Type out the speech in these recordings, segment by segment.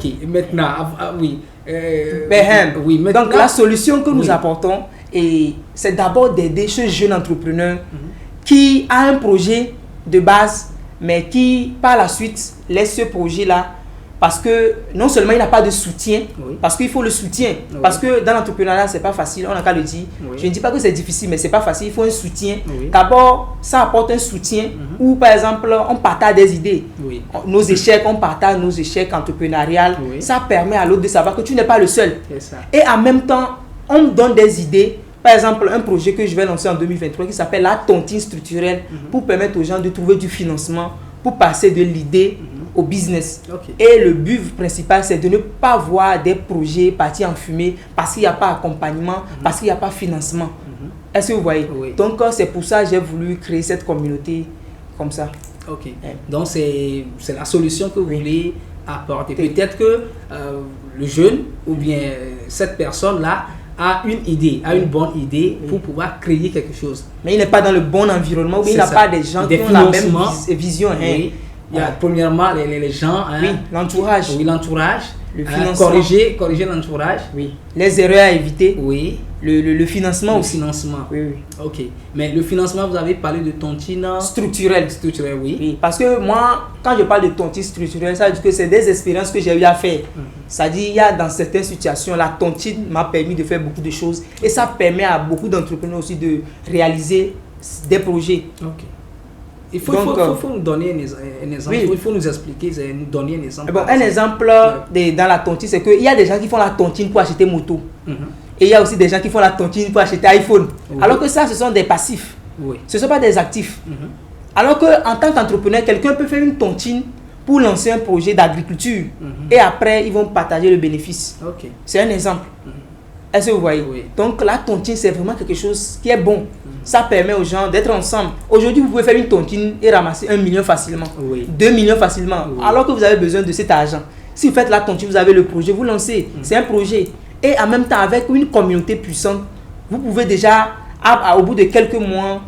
Ok, maintenant, oui. Oui, maintenant, donc la solution que nous apportons, c'est d'abord d'aider ce jeune entrepreneur qui a un projet de base, mais qui par la suite laisse ce projet-là parce que non seulement il n'a pas de soutien, parce qu'il faut le soutien, parce que dans l'entrepreneuriat c'est pas facile, on n'a qu'à le dire. Je ne dis pas que c'est difficile, mais c'est pas facile, il faut un soutien. D'abord, ça apporte un soutien où par exemple on partage des idées, nos échecs, on partage nos échecs entrepreneuriales. Ça permet à l'autre de savoir que tu n'es pas le seul. Et en même temps, on donne des idées. Par exemple, un projet que je vais lancer en 2023 qui s'appelle la tontine structurelle pour permettre aux gens de trouver du financement pour passer de l'idée au business. Et le but principal, c'est de ne pas voir des projets partir en fumée parce qu'il n'y a pas d'accompagnement, parce qu'il n'y a pas de financement. Est-ce que vous voyez? Donc, c'est pour ça que j'ai voulu créer cette communauté comme ça. Ok. Donc, c'est la solution que vous voulez apporter. Peut-être que le jeune ou bien cette personne-là a une idée, a une bonne idée pour pouvoir créer quelque chose. Mais il n'est pas dans le bon environnement, ou il n'a pas des gens qui ont la même vision. Il y a premièrement les gens, l'entourage. L'entourage. Le financement. Corriger l'entourage. Les erreurs à éviter. Le financement le aussi. Financement. Ok. Mais le financement, vous avez parlé de tontine structurelle. Oui. Parce que moi, quand je parle de tontine structurelle, ça veut dire que c'est des expériences que j'ai eu à faire. C'est-à-dire, il y a dans certaines situations, la tontine m'a permis de faire beaucoup de choses. Et ça permet à beaucoup d'entrepreneurs aussi de réaliser des projets. Ok. Il faut nous donner un exemple. Il faut nous expliquer, nous donner un exemple. Bon, un exemple dans la tontine, c'est qu'il y a des gens qui font la tontine pour acheter moto. Et il y a aussi des gens qui font la tontine pour acheter iPhone. Alors que ça, ce sont des passifs. Ce ne sont pas des actifs. Alors qu'en tant qu'entrepreneur, quelqu'un peut faire une tontine pour lancer un projet d'agriculture. Et après, ils vont partager le bénéfice. C'est un exemple. Est-ce que vous voyez? Donc la tontine, c'est vraiment quelque chose qui est bon. Ça permet aux gens d'être ensemble. Aujourd'hui, vous pouvez faire une tontine et ramasser 1 million facilement, 2 millions facilement, alors que vous avez besoin de cet argent. Si vous faites la tontine, vous avez le projet, vous lancez. C'est un projet. Et en même temps, avec une communauté puissante, vous pouvez déjà, au bout de quelques mois,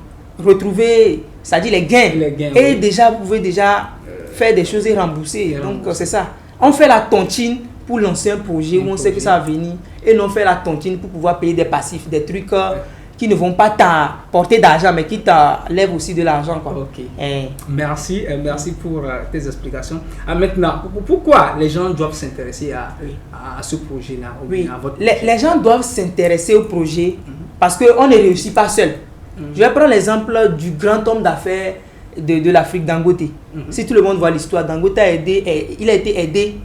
retrouver, c'est-à-dire les gains. Et déjà, vous pouvez déjà faire des choses et rembourser. Donc, c'est ça. On fait la tontine pour lancer un projet où on sait que ça va venir. Et non faire la tontine pour pouvoir payer des passifs, des trucs qui ne vont pas t'apporter d'argent, mais qui t'enlèvent aussi de l'argent. Merci pour tes explications. Maintenant, pourquoi les gens doivent s'intéresser à ce projet-là? Les gens doivent s'intéresser au projet parce qu'on ne réussit pas seul. Je vais prendre l'exemple du grand homme d'affaires de l'Afrique, Dangote. Si tout le monde voit l'histoire, Dangote il a été aidé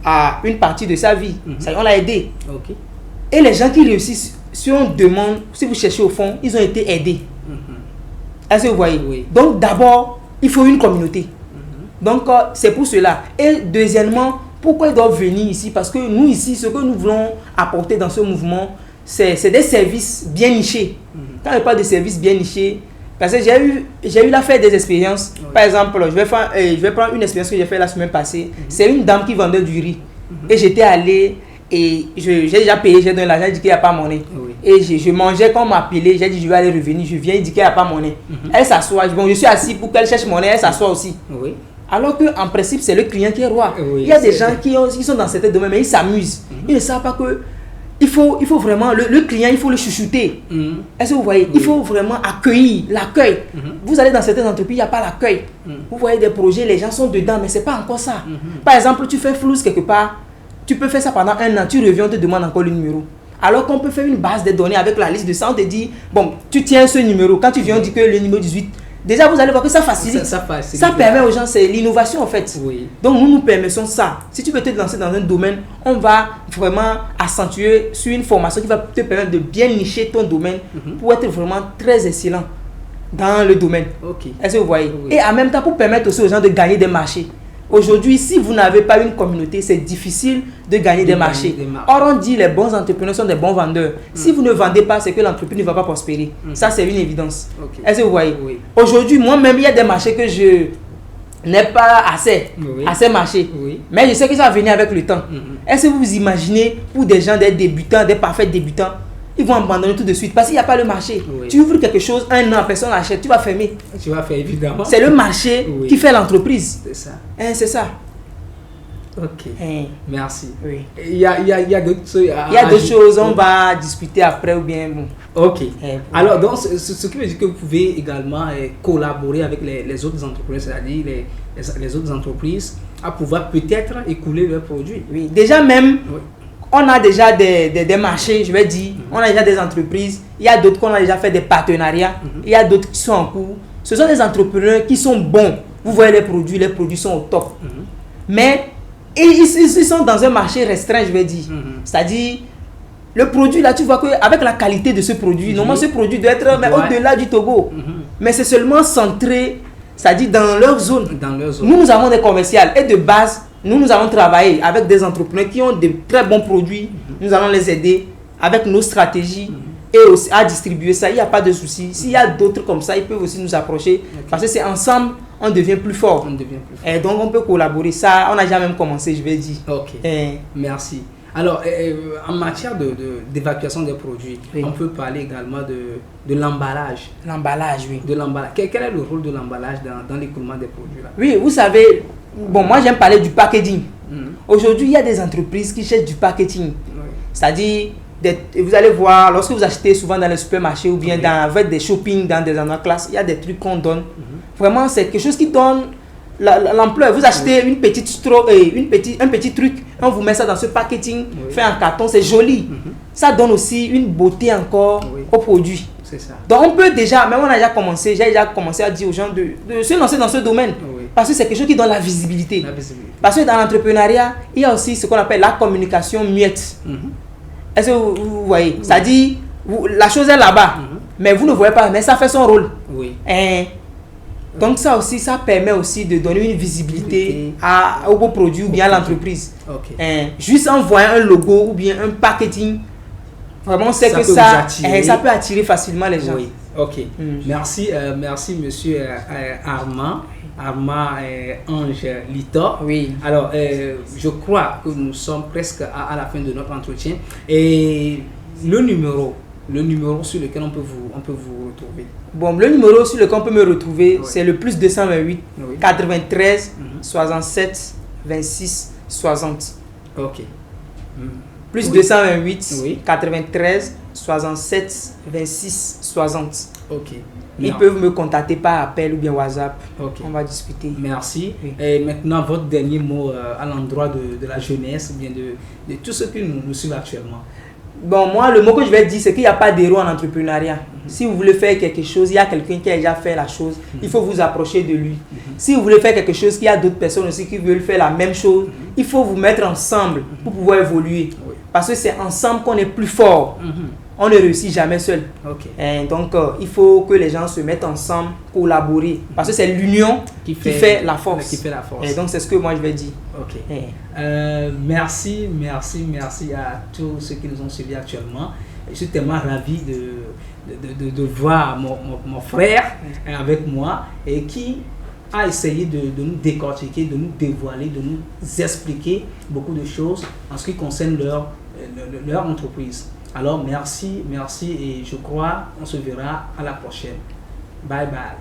à une partie de sa vie. On l'a aidé. Et les gens qui réussissent, si on demande, si vous cherchez au fond, ils ont été aidés. Est-ce que vous voyez? Donc d'abord, il faut une communauté. Donc c'est pour cela. Et deuxièmement, pourquoi ils doivent venir ici? Parce que nous ici, ce que nous voulons apporter dans ce mouvement, c'est des services bien nichés. Quand je parle de services bien nichés, parce que j'ai eu l'affaire des expériences. Par exemple, je vais prendre une expérience que j'ai faite la semaine passée. C'est une dame qui vendait du riz. Et j'étais allé et j'ai déjà payé, j'ai donné l'argent, j'ai dit qu'il n'y a pas monnaie. Et je mangeais quand on m'a appelé, j'ai dit je vais aller revenir, je viens, il dit qu'il n'y a pas monnaie. Elle s'assoit, je suis assis pour qu'elle cherche monnaie, elle s'assoit aussi. Alors qu'en principe, c'est le client qui est roi. Il y a des gens qui sont dans certains domaines, mais ils s'amusent. Ils ne savent pas que il faut vraiment, le client, il faut le chouchouter. Est-ce que vous voyez? Il faut vraiment accueillir, l'accueil. Vous allez dans certaines entreprises, il n'y a pas l'accueil. Vous voyez des projets, les gens sont dedans, mais ce n'est pas encore ça. Par exemple, tu fais flouze quelque part, tu peux faire ça pendant 1 an, tu reviens, on te demande encore le numéro. Alors qu'on peut faire une base de données avec la liste de ça, on te dit, bon, tu tiens ce numéro. Quand tu viens, on dit que le numéro 18, déjà vous allez voir que ça facilite. Ça permet aux gens, c'est l'innovation en fait. Donc nous permettons ça. Si tu veux te lancer dans un domaine, on va vraiment accentuer sur une formation qui va te permettre de bien nicher ton domaine pour être vraiment très excellent dans le domaine. Est-ce que vous voyez? Et en même temps pour permettre aussi aux gens de gagner des marchés. Aujourd'hui, si vous n'avez pas une communauté, c'est difficile de gagner des marchés. Or, on dit les bons entrepreneurs sont des bons vendeurs. Si vous ne vendez pas, c'est que l'entreprise ne va pas prospérer. Ça, c'est une évidence. Est-ce que vous voyez? Aujourd'hui, moi-même, il y a des marchés que je n'ai pas assez marchés. Mais je sais que ça va venir avec le temps. Est-ce que vous imaginez pour des gens, des débutants, des parfaits débutants, ils vont abandonner tout de suite parce qu'il n'y a pas le marché. Tu ouvres quelque chose, 1 an, personne n'achète, tu vas fermer. Tu vas faire évidemment. C'est le marché qui fait l'entreprise. C'est ça. C'est ça. Ok. Hein. Merci. Oui. Il y a d'autres choses. Il y a d'autres choses, on va discuter après ou bien bon. Ok. Hein. Alors, donc, ce qui veut dire que vous pouvez également collaborer avec les autres entreprises, c'est-à-dire les autres entreprises, à pouvoir peut-être écouler leurs produits. Oui. Déjà même, Oui. on a déjà des marchés, je vais dire. On a déjà des entreprises. Il y a d'autres qu'on a déjà fait des partenariats. Il y a d'autres qui sont en cours. Ce sont des entrepreneurs qui sont bons. Vous voyez les produits sont au top. Mais ils sont dans un marché restreint, je vais dire. C'est-à-dire, le produit là, tu vois qu'avec la qualité de ce produit, normalement ce produit doit être au-delà du Togo. Mais c'est seulement centré, c'est-à-dire dans leur zone. Nous avons des commerciales et de base, nous allons travailler avec des entrepreneurs qui ont de très bons produits. Nous allons les aider avec nos stratégies et aussi à distribuer ça. Il n'y a pas de souci. S'il y a d'autres comme ça, ils peuvent aussi nous approcher parce que c'est ensemble, on devient plus fort. Et donc, on peut collaborer. Ça, on a déjà même commencé, je vais dire. Ok. Merci. Alors, en matière d'évacuation des produits, on peut parler également de l'emballage. L'emballage, oui. De l'emballage. Quel est le rôle de l'emballage dans l'écoulement des produits là? Oui, vous savez, bon, moi j'aime parler du packaging. Aujourd'hui, il y a des entreprises qui cherchent du packaging. C'est-à-dire, vous allez voir, lorsque vous achetez souvent dans les supermarchés ou bien avec des shopping dans des endroits classes, il y a des trucs qu'on donne. Vraiment, c'est quelque chose qui donne l'ampleur. Vous achetez une petite straw, un petit truc, on vous met ça dans ce packaging fait en carton, c'est joli. Ça donne aussi une beauté encore au produit. C'est ça. Donc on peut déjà, même on a déjà commencé, j'ai déjà commencé à dire aux gens de se lancer dans ce domaine. Parce que c'est quelque chose qui donne la visibilité. Parce que dans l'entrepreneuriat, il y a aussi ce qu'on appelle la communication muette. Est-ce que vous voyez? C'est-à-dire, la chose est là-bas, mais vous ne voyez pas, mais ça fait son rôle. Donc ça aussi, ça permet aussi de donner une visibilité au beau produit ou bien à l'entreprise. Juste en voyant un logo ou bien un packaging, vraiment c'est que ça peut attirer facilement les gens. Ok. Merci, monsieur Armand Ange Lita. Alors, je crois que nous sommes presque à la fin de notre entretien. Et le numéro sur lequel on peut vous retrouver. Bon, le numéro sur lequel on peut me retrouver, c'est le plus 228 93 67 26 60. Ok. Plus 228 93 67 26 60. Ok. Ils peuvent me contacter par appel ou bien WhatsApp. On va discuter. Merci. Et maintenant, votre dernier mot à l'endroit de la jeunesse, ou bien de tous ceux qui nous suivent actuellement. Bon, moi, le mot que je vais dire, c'est qu'il n'y a pas d'héros en entrepreneuriat. Si vous voulez faire quelque chose, il y a quelqu'un qui a déjà fait la chose, il faut vous approcher de lui. Si vous voulez faire quelque chose, il y a d'autres personnes aussi qui veulent faire la même chose, il faut vous mettre ensemble pour pouvoir évoluer. Parce que c'est ensemble qu'on est plus fort. On ne réussit jamais seul. Et donc, il faut que les gens se mettent ensemble, collaborer. Parce que c'est l'union qui fait la force. Et donc, c'est ce que moi je vais dire. Merci à tous ceux qui nous ont suivis actuellement. Je suis tellement ravi de voir mon frère avec moi et qui a essayé de nous décortiquer, de nous dévoiler, de nous expliquer beaucoup de choses en ce qui concerne leur entreprise. Alors merci et je crois on se verra à la prochaine. Bye bye.